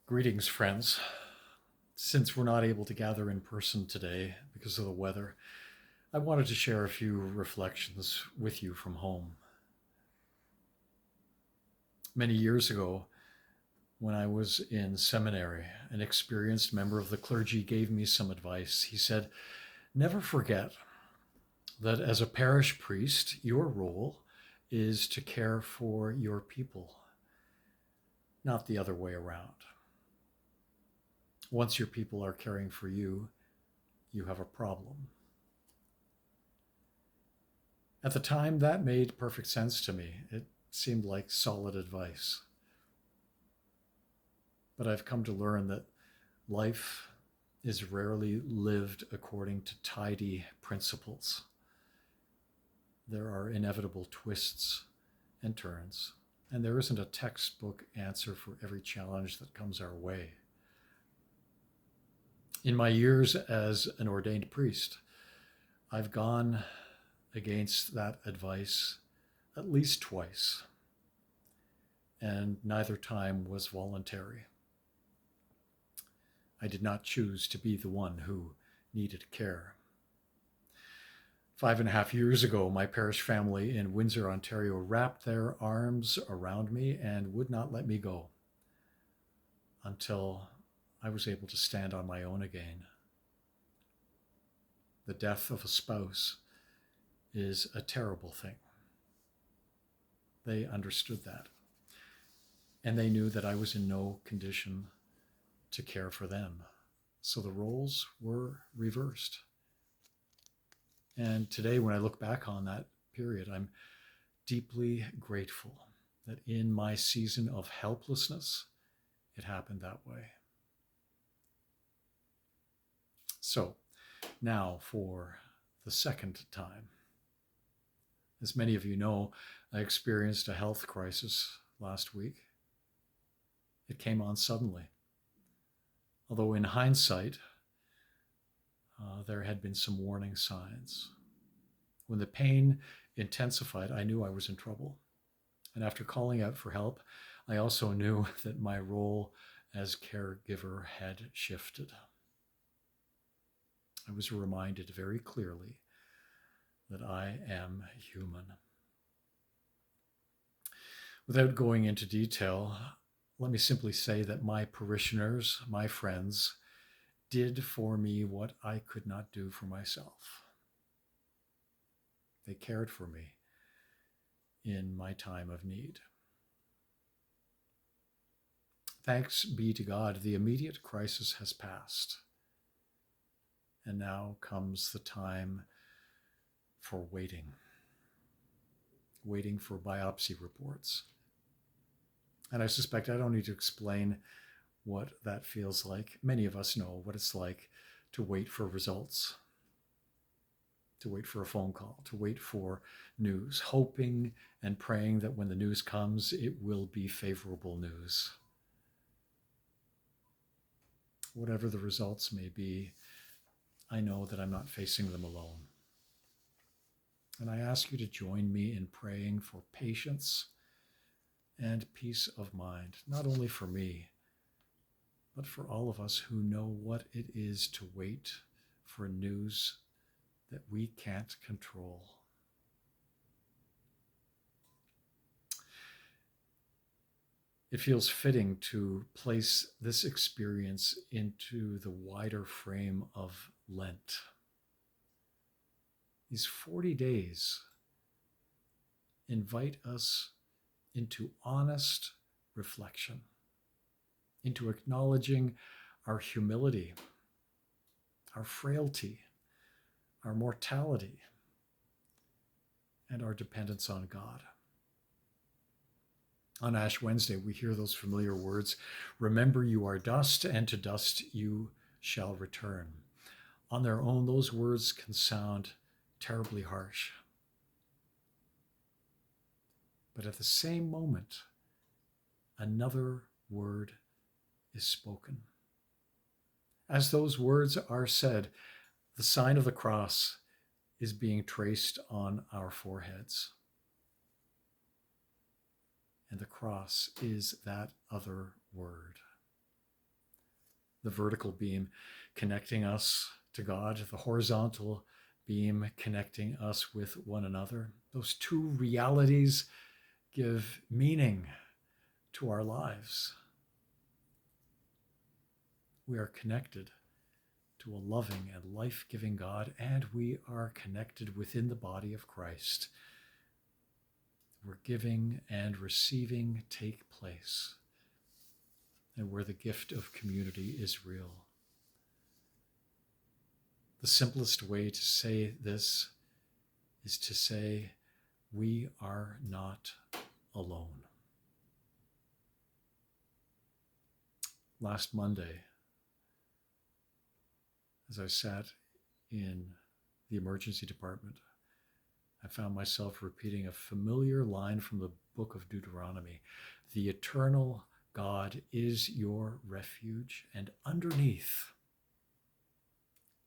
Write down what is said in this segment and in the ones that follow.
Greetings, friends. Since we're not able to gather in person today because of the weather, I wanted to share a few reflections with you from home. Many years ago, when I was in seminary, an experienced member of the clergy gave me some advice. He said, "Never forget that as a parish priest, your role is to care for your people, not the other way around. Once your people are caring for you, you have a problem." At the time, that made perfect sense to me. It seemed like solid advice. But I've come to learn that life is rarely lived according to tidy principles. There are inevitable twists and turns, and there isn't a textbook answer for every challenge that comes our way. In my years as an ordained priest, I've gone against that advice at least twice, and neither time was voluntary. I did not choose to be the one who needed care. 5.5 years ago, my parish family in Windsor, Ontario, wrapped their arms around me and would not let me go until I was able to stand on my own again. The death of a spouse is a terrible thing. They understood that, and they knew that I was in no condition to care for them. So the roles were reversed. And today, when I look back on that period, I'm deeply grateful that in my season of helplessness, it happened that way. So now for the second time. As many of you know, I experienced a health crisis last week. It came on suddenly. Although in hindsight, there had been some warning signs. When the pain intensified, I knew I was in trouble. And after calling out for help, I also knew that my role as caregiver had shifted. I was reminded very clearly that I am human. Without going into detail, let me simply say that my parishioners, my friends, did for me what I could not do for myself. They cared for me in my time of need. Thanks be to God, the immediate crisis has passed. And now comes the time for waiting for biopsy reports. And I suspect I don't need to explain what that feels like. Many of us know what it's like to wait for results, to wait for a phone call, to wait for news, hoping and praying that when the news comes, it will be favorable news. Whatever the results may be, I know that I'm not facing them alone. And I ask you to join me in praying for patience and peace of mind, not only for me, but for all of us who know what it is to wait for news that we can't control. It feels fitting to place this experience into the wider frame of Lent. These 40 days invite us into honest reflection, into acknowledging our humility, our frailty, our mortality, and our dependence on God. On Ash Wednesday, we hear those familiar words, "Remember you are dust, and to dust you shall return." On their own, those words can sound terribly harsh. But at the same moment, another word is spoken. As those words are said, the sign of the cross is being traced on our foreheads. And the cross is that other word. the vertical beam connecting us to God, the horizontal beam connecting us with one another. Those two realities give meaning to our lives. We are connected to a loving and life-giving God, and we are connected within the body of Christ, where giving and receiving take place, and where the gift of community is real. The simplest way to say this is to say, we are not alone. Last Monday, as I sat in the emergency department, I found myself repeating a familiar line from the book of Deuteronomy. The eternal God is your refuge, and underneath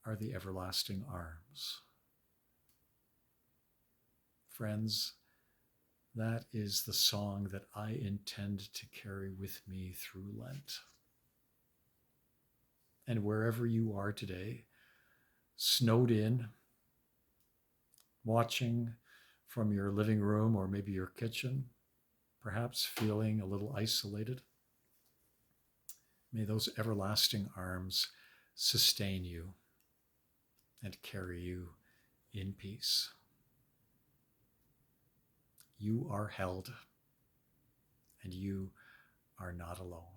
are the everlasting arms. Friends, that is the song that I intend to carry with me through Lent. And wherever you are today, snowed in, watching from your living room or maybe your kitchen, perhaps feeling a little isolated, may those everlasting arms sustain you and carry you in peace. You are held, and you are not alone.